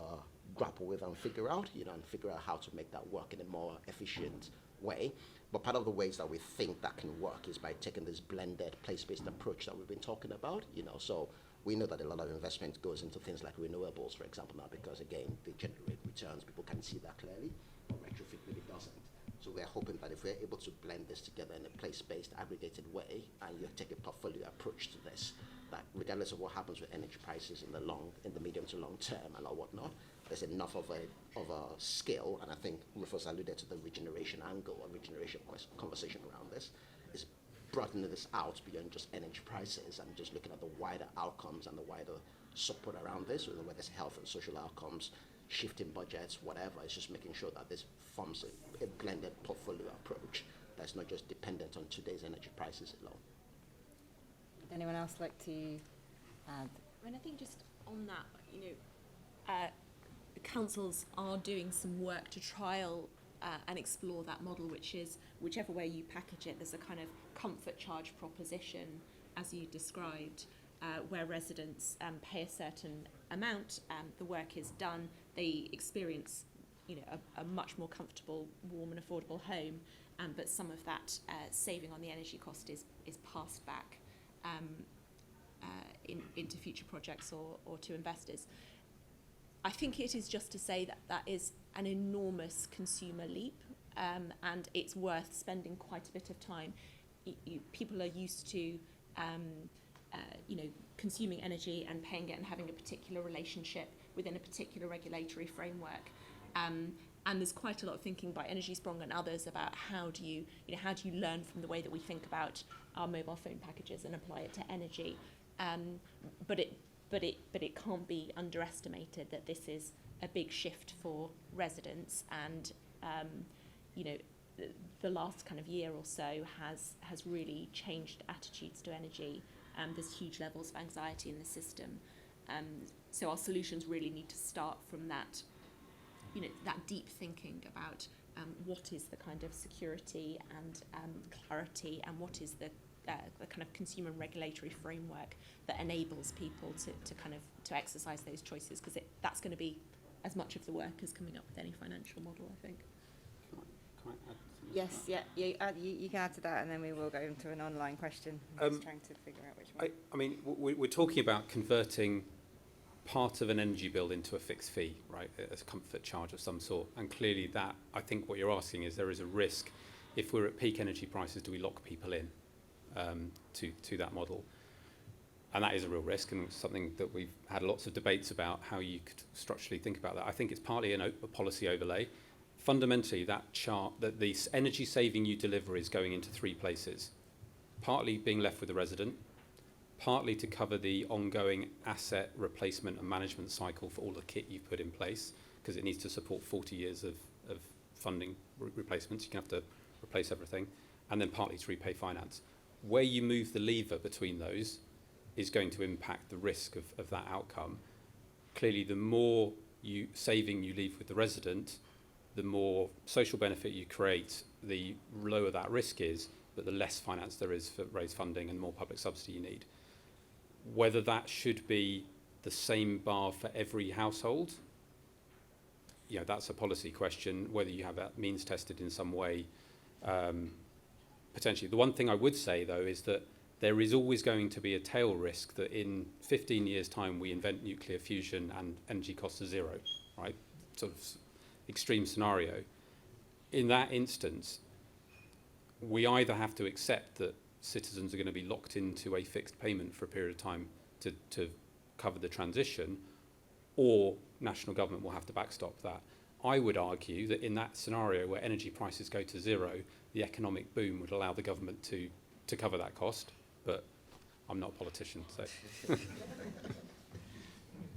grapple with and figure out, you know, and figure out how to make that work in a more efficient way. But part of the ways that we think that can work is by taking this blended place-based approach that we've been talking about, you know. So we know that a lot of investment goes into things like renewables, for example, now, because, again, they generate returns. People can see that clearly, but retrofit really doesn't. So we're hoping that if we're able to blend this together in a place-based, aggregated way, and you take a portfolio approach to this, that regardless of what happens with energy prices in the medium to long term and all whatnot, there's enough of a skill, and I think Rufus alluded to the regeneration angle or regeneration conversation around this, is broadening this out beyond just energy prices and just looking at the wider outcomes and the wider support around this, whether it's health and social outcomes, shifting budgets, whatever. It's just making sure that this forms a blended portfolio approach that's not just dependent on today's energy prices alone. Would anyone else like to add? I mean, I think just on that, the councils are doing some work to trial and explore that model, which is whichever way you package it, there's a kind of comfort charge proposition, as you described, where residents pay a certain amount, the work is done, they experience a much more comfortable, warm and affordable home, but some of that saving on the energy cost is passed back into future projects or to investors. I think it is just to say that that is an enormous consumer leap, and it's worth spending quite a bit of time. People are used to consuming energy and paying it and having a particular relationship within a particular regulatory framework. And there's quite a lot of thinking by Energy Sprong and others about how do you learn from the way that we think about our mobile phone packages and apply it to energy. But it can't be underestimated that this is a big shift for residents, and the last kind of year or so has really changed attitudes to energy. There's huge levels of anxiety in the system, so our solutions really need to start from that. That deep thinking about what is the kind of security and clarity, and what is the kind of consumer and regulatory framework that enables people to exercise those choices, because that's going to be as much of the work as coming up with any financial model, I think. Can I add something? Yes, yeah, you can add to that, and then we will go into an online question. I'm just trying to figure out which one. I mean, we're talking about converting part of an energy bill into a fixed fee, right, as a comfort charge of some sort. And clearly that, I think what you're asking is, there is a risk, if we're at peak energy prices, do we lock people in to that model? And that is a real risk, and it's something that we've had lots of debates about how you could structurally think about that. I think it's partly a policy overlay. Fundamentally, that chart, that the energy saving you deliver is going into three places. Partly being left with the resident, partly to cover the ongoing asset replacement and management cycle for all the kit you've put in place, because it needs to support 40 years of funding replacements. You can have to replace everything. And then partly to repay finance. Where you move the lever between those is going to impact the risk of that outcome. Clearly, the more saving you leave with the resident, the more social benefit you create, the lower that risk is, but the less finance there is for raised funding and more public subsidy you need. Whether that should be the same bar for every household, that's a policy question. Whether you have that means tested in some way, potentially. The one thing I would say, though, is that there is always going to be a tail risk that in 15 years' time we invent nuclear fusion and energy costs are zero, right? Sort of extreme scenario. In that instance, we either have to accept that citizens are going to be locked into a fixed payment for a period of time to cover the transition, or national government will have to backstop that. I would argue that in that scenario where energy prices go to zero, the economic boom would allow the government to cover that cost, but I'm not a politician, so.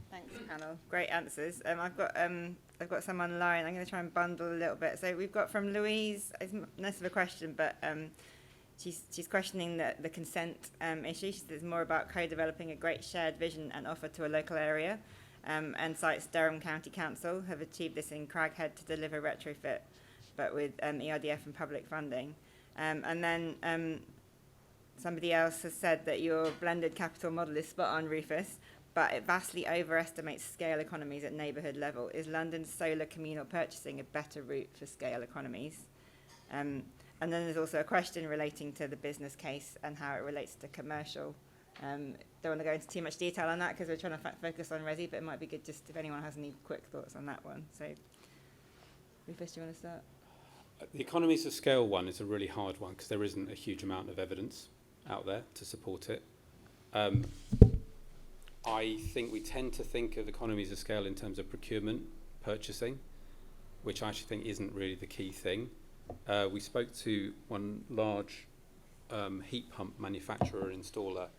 Thanks, panel. Great answers. I've got some online. I'm going to try and bundle a little bit. So we've got from Louise. It's less of a question, but she's questioning the consent issue. She says it's more about co-developing a great shared vision and offer to a local area. And cites Durham County Council have achieved this in Craghead to deliver retrofit, but with ERDF and public funding. And then somebody else has said that your blended capital model is spot on, Rufus, but it vastly overestimates scale economies at neighbourhood level. Is London's solar communal purchasing a better route for scale economies? And then there's also a question relating to the business case and how it relates to commercial. Don't want to go into too much detail on that because we're trying to focus on Resi, but it might be good just if anyone has any quick thoughts on that one. So, Rufus, do you want to start? The economies of scale one is a really hard one because there isn't a huge amount of evidence out there to support it. I think we tend to think of economies of scale in terms of procurement, purchasing, which I actually think isn't really the key thing. We spoke to one large heat pump manufacturer installer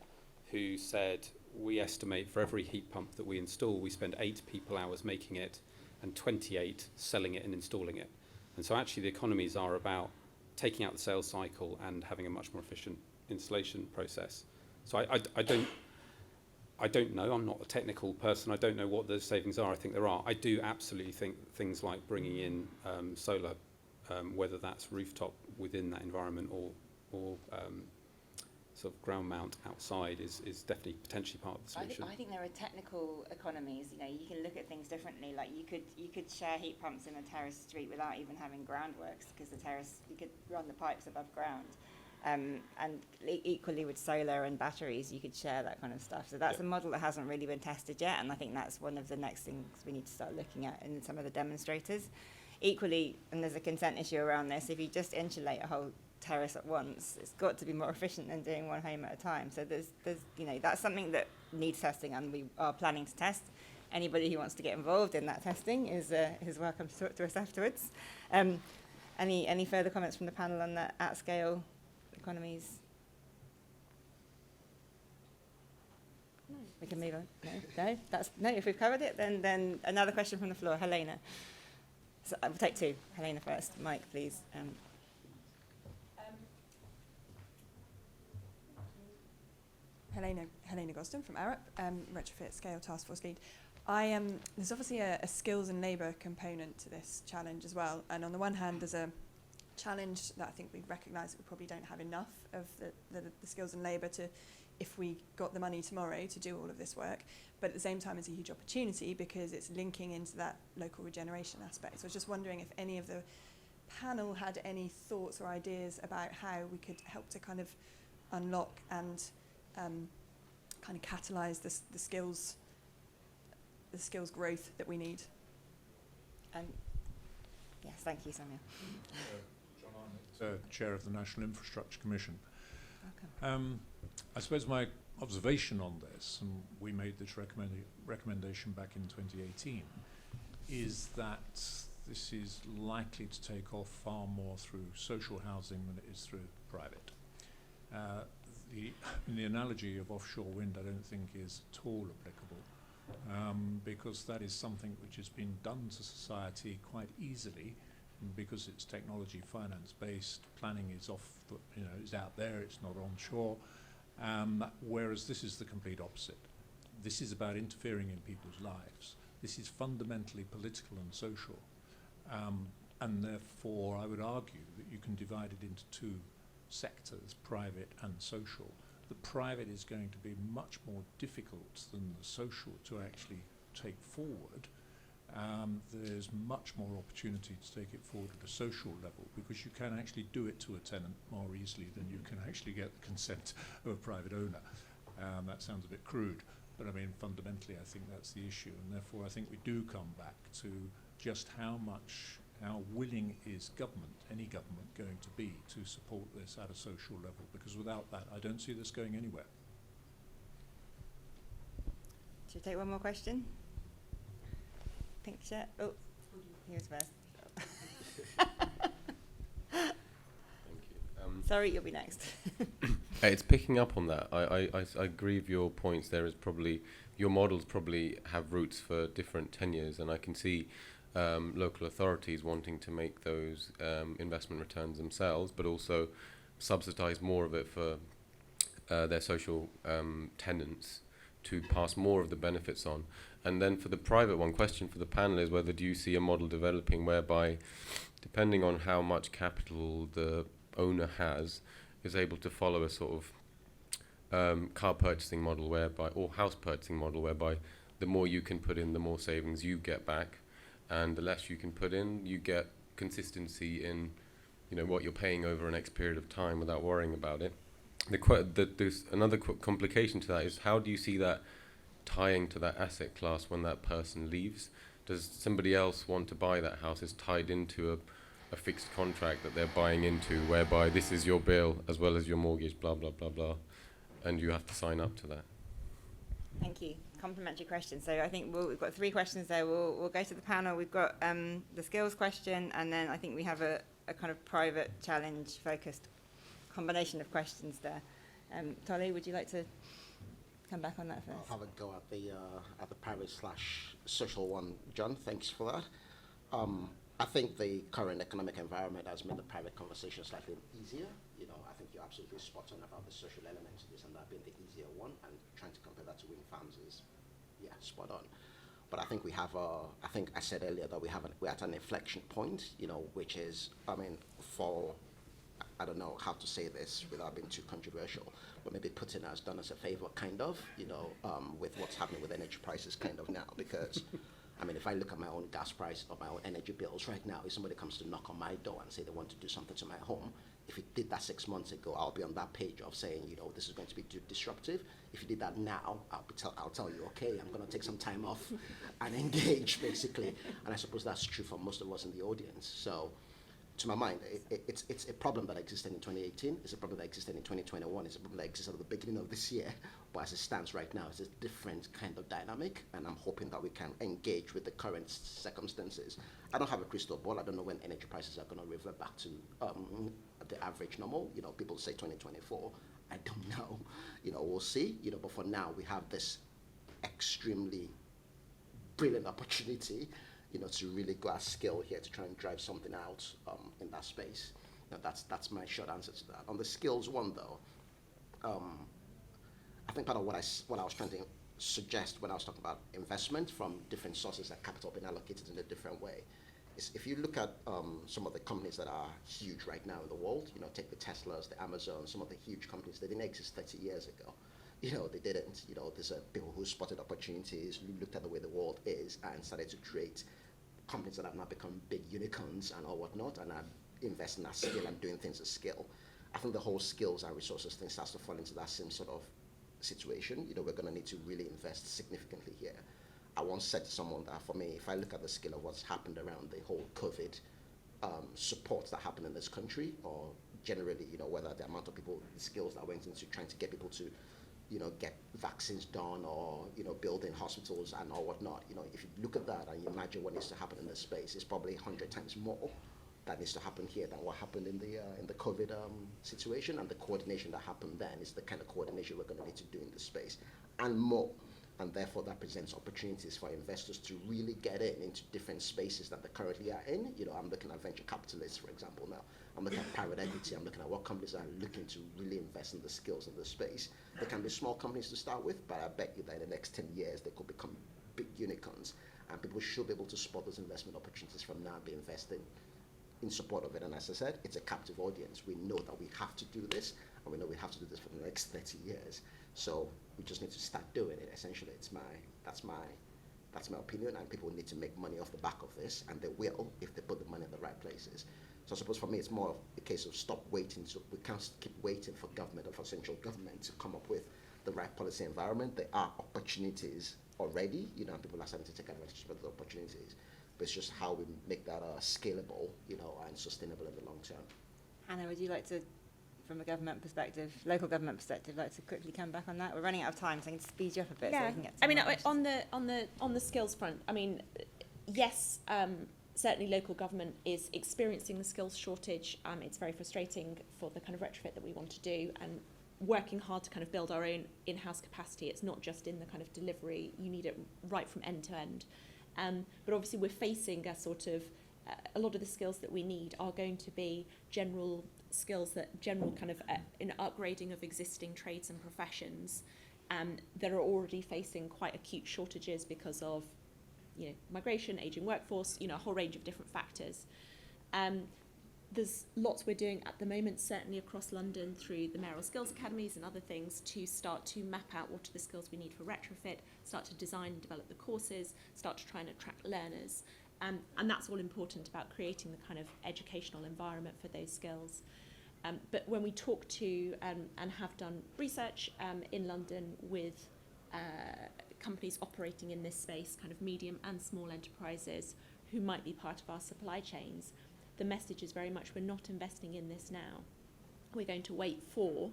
who said, we estimate for every heat pump that we install, we spend 8 people hours making it and 28 selling it and installing it. And so actually the economies are about taking out the sales cycle and having a much more efficient installation process. So I don't know. I'm not a technical person. I don't know what those savings are. I think there are. I do absolutely think things like bringing in solar, whether that's rooftop within that environment or sort of ground mount outside, is definitely potentially part of the solution. I think there are technical economies. You know, you can look at things differently. Like you could share heat pumps in a terrace street without even having groundworks, because the terrace, you could run the pipes above ground. And equally with solar and batteries, you could share that kind of stuff. So that's a model that hasn't really been tested yet, and I think that's one of the next things we need to start looking at in some of the demonstrators. Equally, and there's a consent issue around this, if you just insulate a whole terrace at once, it's got to be more efficient than doing one home at a time. So there's you know, that's something that needs testing, and we are planning to test. Anybody who wants to get involved in that testing is welcome to talk to us afterwards. Any further comments from the panel on that at scale economies? No. We can move on. No. If we've covered it, then another question from the floor. Helena. So we'll take two. Helena first. Mike, please. Helena Gosden from Arup, Retrofit Scale Task Force Lead. There's obviously a skills and labour component to this challenge as well. And on the one hand, there's a challenge that I think we recognise that we probably don't have enough of the skills and labour to, if we got the money tomorrow to do all of this work. But at the same time, it's a huge opportunity because it's linking into that local regeneration aspect. So I was just wondering if any of the panel had any thoughts or ideas about how we could help to kind of unlock and kind of catalyse the skills growth that we need. Yes, thank you, Sonia. John Arnott, Chair of the National Infrastructure Commission. Welcome. I suppose my observation on this, and we made this recommendation back in 2018, is that this is likely to take off far more through social housing than it is through private. The analogy of offshore wind I don't think is at all applicable, because that is something which has been done to society quite easily, because it's technology finance based. Planning is is out there, it's not onshore, whereas this is the complete opposite. This is about interfering in people's lives. This is fundamentally political and social, and therefore I would argue that you can divide it into two sectors, private and social. The private is going to be much more difficult than the social to actually take forward. There's much more opportunity to take it forward at a social level, because you can actually do it to a tenant more easily than you can actually get the consent of a private owner. That sounds a bit crude, but I mean fundamentally I think that's the issue, and therefore I think we do come back to just how willing is any government going to be to support this at a social level, because without that I don't see this going anywhere. Should we take one more question? Pink shirt. Oh, here's first. Thank you. Sorry, you'll be next. It's picking up on that. I agree with your points. There is probably, your models probably have roots for different tenures, and I can see local authorities wanting to make those investment returns themselves, but also subsidise more of it for their social tenants to pass more of the benefits on. And then for the private one, question for the panel is whether do you see a model developing whereby, depending on how much capital the owner has, is able to follow a sort of car purchasing model whereby, or house purchasing model whereby the more you can put in, the more savings you get back, and the less you can put in, you get consistency in, what you're paying over an X period of time without worrying about it. There's another complication to that is, how do you see that tying to that asset class when that person leaves? Does somebody else want to buy that house? Is tied into a fixed contract that they're buying into, whereby this is your bill as well as your mortgage, blah, blah, blah, blah, and you have to sign up to that? Thank you. Complimentary question. So I think we've got three questions there. We'll go to the panel. We've got the skills question, and then I think we have a kind of private challenge focused combination of questions there. Tolu, would you like to come back on that first? I'll have a go at the private/social one. John, thanks for that. I think the current economic environment has made the private conversation slightly easier. I think you're absolutely spot on about the social element to this, and that being the easier one, and trying to compare that to wind farms is, yeah, spot on. But I think we have I think I said earlier that we're at an inflection point, which is, I mean, I don't know how to say this without being too controversial, but maybe Putin has done us a favor, kind of, with what's happening with energy prices, kind of now, because, I mean, if I look at my own gas price or my own energy bills right now, if somebody comes to knock on my door and say they want to do something to my home, if you did that 6 months ago, I'll be on that page of saying, this is going to be too disruptive. If you did that now, I'll tell you, okay, I'm going to take some time off and engage, basically. And I suppose that's true for most of us in the audience. So, to my mind, it's a problem that existed in 2018. It's a problem that existed in 2021. It's a problem that existed at the beginning of this year. But as it stands right now, it's a different kind of dynamic, and I'm hoping that we can engage with the current circumstances. I don't have a crystal ball. I don't know when energy prices are going to revert back to the average normal. People say 2024. I don't know. We'll see. But for now, we have this extremely brilliant opportunity, to really go at scale here to try and drive something out in that space. That's my short answer to that. On the skills one, though, I think part of what I was trying to suggest when I was talking about investment from different sources that capital being allocated in a different way is, if you look at some of the companies that are huge right now in the world, take the Teslas, the Amazon, some of the huge companies, they didn't exist 30 years ago. They didn't. There's people who spotted opportunities, who looked at the way the world is, and started to create companies that have now become big unicorns and all whatnot, and are investing at scale and doing things at scale. I think the whole skills and resources thing starts to fall into that same sort of situation. We're going to need to really invest significantly here. I once said to someone that, for me, if I look at the scale of what's happened around the whole COVID support that happened in this country, or generally, whether the amount of people, the skills that went into trying to get people to get vaccines done, or, building hospitals and all whatnot. If you look at that and you imagine what needs to happen in this space, it's probably 100 times more that needs to happen here than what happened in the COVID situation. And the coordination that happened then is the kind of coordination we're going to need to do in this space and more. And therefore, that presents opportunities for investors to really get into different spaces that they currently are in. I'm looking at venture capitalists, for example, now. I'm looking at private equity. I'm looking at what companies are looking to really invest in the skills in this space. They can be small companies to start with, but I bet you that in the next 10 years, they could become big unicorns. And people should be able to spot those investment opportunities from now and be investing in support of it. And as I said, it's a captive audience. We know that we have to do this, and we know we have to do this for the next 30 years. So we just need to start doing it. Essentially, that's my opinion, and people need to make money off the back of this, and they will if they put the money in the right places. So I suppose for me, it's more of a case of stop waiting. So we can't keep waiting for government or for central government to come up with the right policy environment. There are opportunities already, and people are starting to take advantage of the opportunities. But it's just how we make that scalable, and sustainable in the long term. Hannah, would you like to, from a government perspective, local government perspective, like to quickly come back on that? We're running out of time, so I can speed you up a bit. Yeah, So we can get I mean, more questions. on the skills front, I mean, yes, certainly local government is experiencing the skills shortage. It's very frustrating for the kind of retrofit that we want to do, and working hard to kind of build our own in-house capacity. It's not just in the kind of delivery, you need it right from end to end. But obviously we're facing a sort of, a lot of the skills that we need are going to be general skills, general kind of in upgrading of existing trades and professions that are already facing quite acute shortages because of migration, ageing workforce, a whole range of different factors. There's lots we're doing at the moment, certainly across London through the mayoral skills academies and other things, to start to map out what are the skills we need for retrofit, start to design and develop the courses, start to try and attract learners. And that's all important about creating the kind of educational environment for those skills. But when we talk to and have done research in London with companies operating in this space, kind of medium and small enterprises who might be part of our supply chains, the message is very much, we're not investing in this now. We're going to wait for,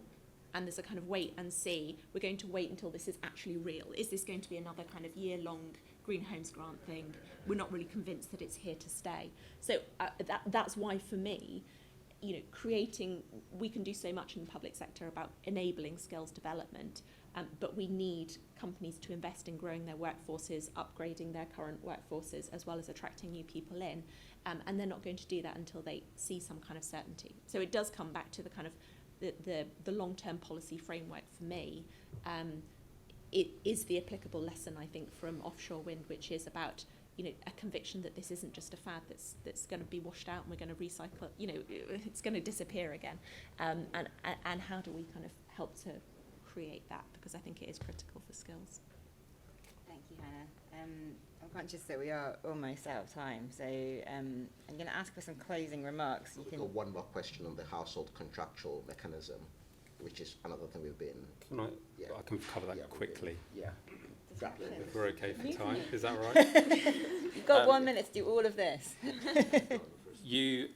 and there's a kind of wait and see, we're going to wait until this is actually real. Is this going to be another kind of year-long Green Homes Grant thing? We're not really convinced that it's here to stay. So that's why, for me, creating, we can do so much in the public sector about enabling skills development, but we need companies to invest in growing their workforces, upgrading their current workforces, as well as attracting new people in. And they're not going to do that until they see some kind of certainty. So it does come back to the kind of the long-term policy framework for me, it is the applicable lesson, I think, from offshore wind, which is about, you know, a conviction that this isn't just a fad that's going to be washed out and we're going to recycle, you know, it's going to disappear again. And how do we kind of help to create that? Because I think it is critical for skills. Thank you, Hannah. I'm conscious that we are almost out of time, so I'm going to ask for some closing remarks. We've got one more question on the household contractual mechanism, which is another thing we've been... I can cover that quickly. If we're okay for time, is that right? You've got 1 minute to do all of this. You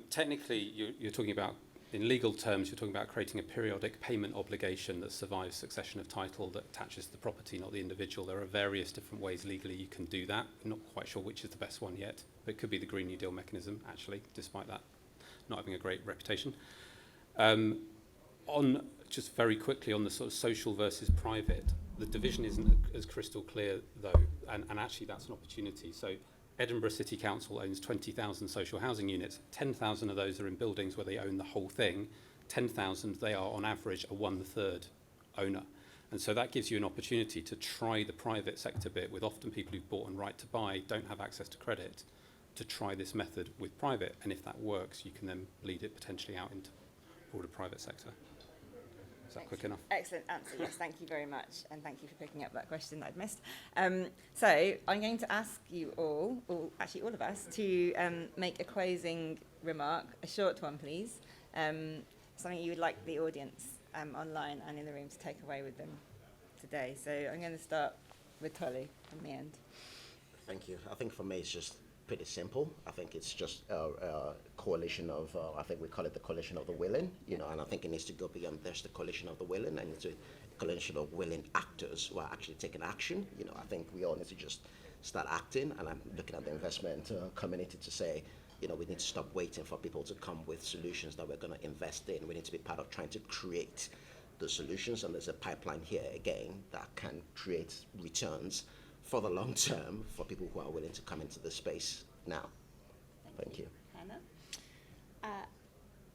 technically, you're talking about, in legal terms, you're talking about creating a periodic payment obligation that survives succession of title that attaches to the property, not the individual. There are various different ways legally you can do that. I'm not quite sure which is the best one yet, but it could be the Green New Deal mechanism, actually, despite that not having a great reputation. On just very quickly on the sort of social versus private, the division isn't as crystal clear though, and actually that's an opportunity. So Edinburgh City Council owns 20,000 social housing units. 10,000 of those are in buildings where they own the whole thing. 10,000, they are on average a 1/3 owner. And so that gives you an opportunity to try the private sector bit with often people who've bought and right to buy, don't have access to credit, to try this method with private. And if that works, you can then lead it potentially out into broader private sector. Is that quick enough? Excellent answer, yes, thank you very much, and thank you for picking up that question that I'd missed. So I'm going to ask you all, or actually all of us, to make a closing remark, a short one please, something you would like the audience online and in the room to take away with them today. So I'm going to start with Tolu in the end. Thank you. I think for me it's just pretty simple. I think it's just a coalition of, I think we call it the coalition of the willing, you know, and I think it needs to go beyond just the coalition of the willing, and it's a coalition of willing actors who are actually taking action. You know, I think we all need to just start acting, and I'm looking at the investment community to say, you know, we need to stop waiting for people to come with solutions that we're going to invest in. We need to be part of trying to create the solutions, and there's a pipeline here again that can create returns for the long term for people who are willing to come into the space now. Thank you. Hannah?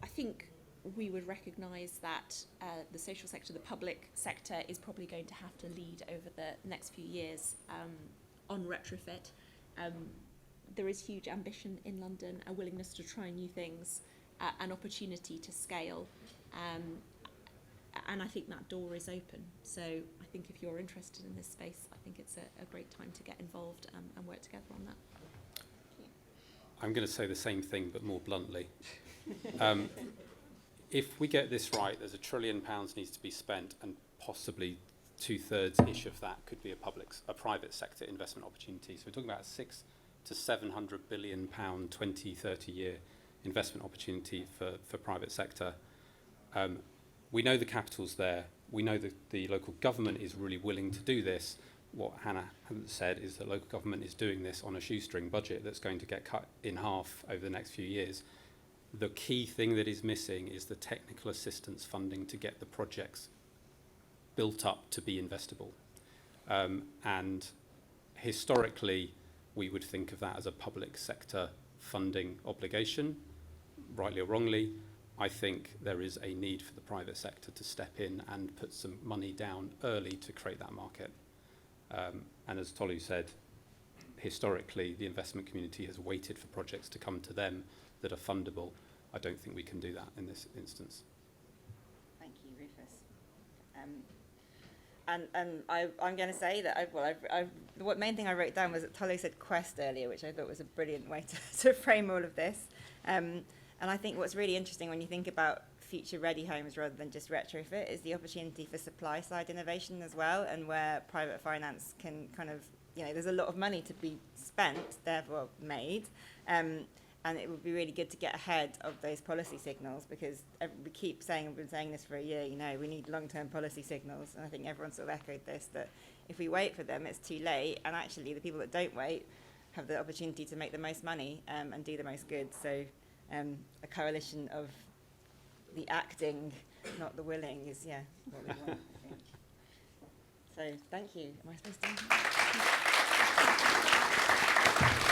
I think we would recognise that the social sector, the public sector, is probably going to have to lead over the next few years on retrofit. There is huge ambition in London, a willingness to try new things, an opportunity to scale, and I think that door is open. So I think if you're interested in this space, I think it's a great time to get involved and work together on that. I'm going to say the same thing, but more bluntly. If we get this right, there's £1 trillion needs to be spent, and possibly 2/3-ish of that could be a private sector investment opportunity. So we're talking about a £600 to £700 billion 20-30 year investment opportunity for private sector. We know the capital's there. We know that the local government is really willing to do this. What Hannah hasn't said is that local government is doing this on a shoestring budget that's going to get cut in half over the next few years. The key thing that is missing is the technical assistance funding to get the projects built up to be investable. And historically, we would think of that as a public sector funding obligation, rightly or wrongly. I think there is a need for the private sector to step in and put some money down early to create that market. And as Tolu said, historically, the investment community has waited for projects to come to them that are fundable. I don't think we can do that in this instance. Thank you, Rufus. And I'm going to say that the main thing I wrote down was that Tolu said quest earlier, which I thought was a brilliant way to frame all of this. And I think what's really interesting when you think about future-ready homes rather than just retrofit is the opportunity for supply-side innovation as well, and where private finance can kind of, you know, there's a lot of money to be spent, therefore made, and it would be really good to get ahead of those policy signals, because we keep saying, we've been saying this for a year, you know, we need long-term policy signals, and I think everyone sort of echoed this, that if we wait for them, it's too late, and actually the people that don't wait have the opportunity to make the most money and do the most good. So a coalition of the acting, not the willing, is, yeah, what we want, I think. So, thank you. Am I supposed to?